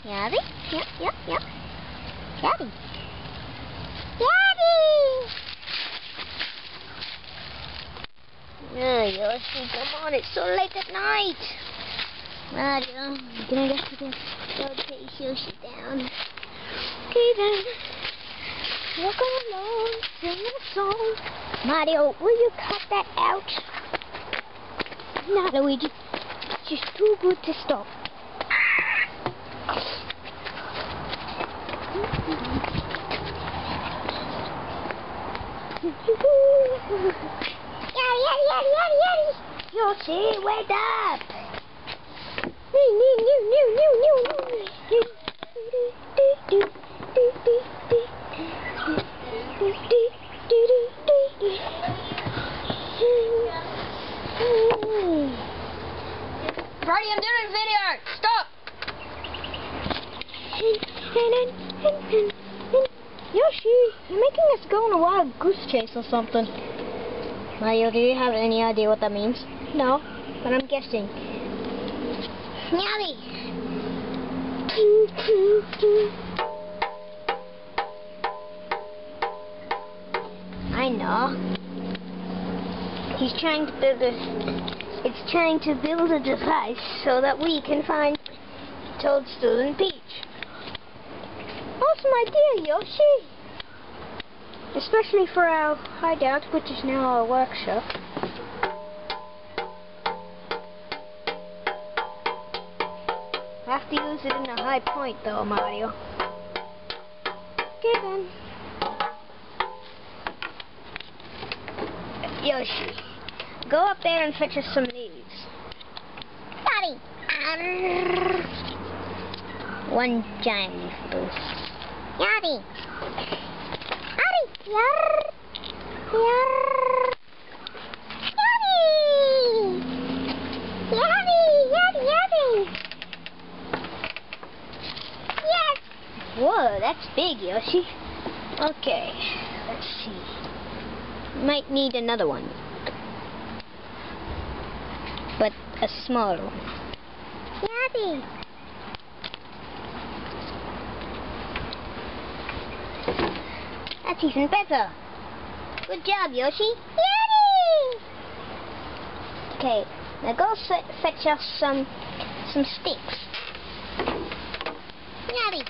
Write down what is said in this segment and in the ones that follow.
Yabby? Yep. Daddy. Daddy! Oh, Yoshi, come on, it's so late at night. Mario, you're gonna have to go take Yoshi down. Okay then. Walking along, singing a song. Mario, will you cut that out? Nah, Luigi. It's just too good to stop. Yaddy. Yoshi, wake up! Brady, I'm doing a video! Stop! Yoshi, you're making us go on a wild goose chase or something. Mario, do you have any idea what that means? No, but I'm guessing. Yabby! I know. It's trying to build a device so that we can find Toadstool and Peach. Awesome idea, Yoshi! Especially for our hideout, which is now our workshop. I have to use it in a high point though, Mario. Okay then. Yoshi, go up there and fetch us some leaves. Daddy! One giant leaf, please. Yaddy! Yarr! Yaddy! Yes! Whoa, that's big, Yoshi. Okay, let's see. Might need another one. But a smaller one. Yaddy! That's even better. Good job, Yoshi. Yaddy! Okay, now go fetch us some sticks. Yaddy!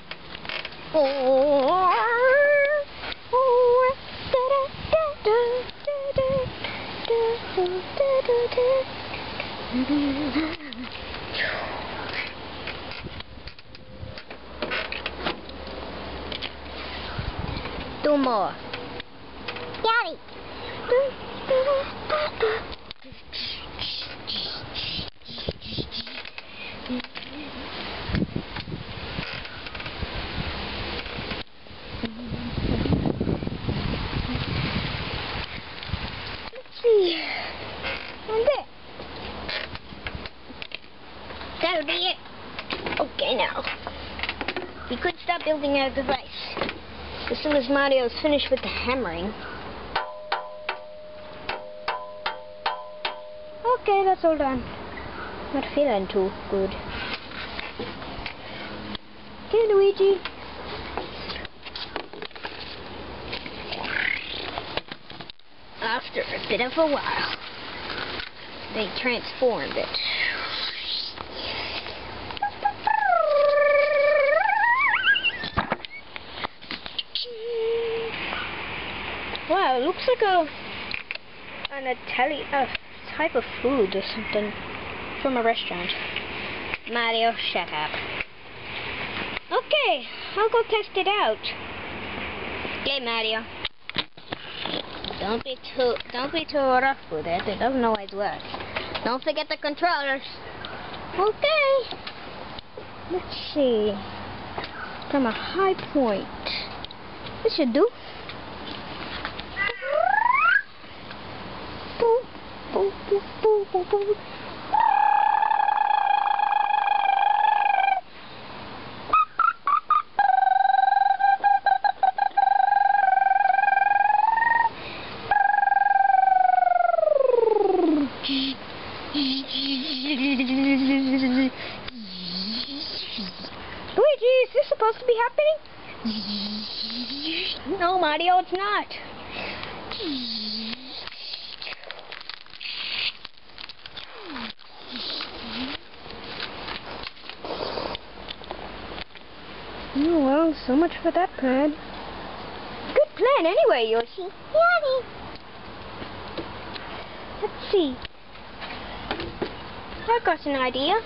Two more. Yaddy! Let's see. And there. That'll be it. Okay, now. We could start building our device as soon as Mario's finished with the hammering. Okay, that's all done. Not feeling too good. Okay, Luigi. After a bit of a while, they transformed it. Wow, it looks like a type of food or something from a restaurant. Mario, shut up. Okay, I'll go test it out. Okay, Mario. Don't be too rough with it. It doesn't always work. Don't forget the controllers. Okay. Let's see. From a high point. This should do. Boop, boop, boop, boop, boop, boop. Luigi, is this supposed to be happening? No, Mario, it's not. Oh, well, so much for that plan. Good plan anyway, Yoshi. Yummy. Let's see. I've got an idea.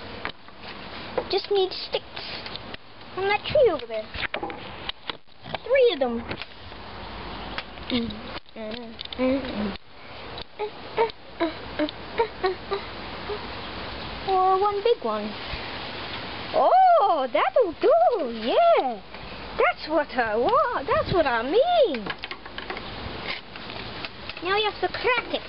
Just need sticks on that tree over there. 3 of them. Or 1 big one. Oh, that'll do. Yeah. That's what I want. That's what I mean. Now you have to crack it.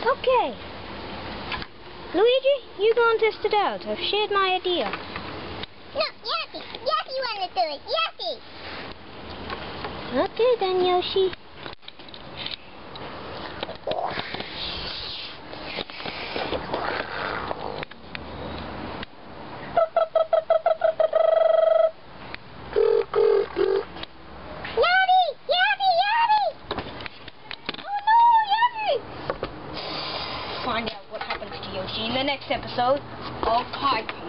Okay. Luigi, you go and test it out. I've shared my idea. No, Yappy! Yappy wanted to do it! Yappy! Okay then, Yoshi. Find out what happens to Yoshi in the next episode of Hyper.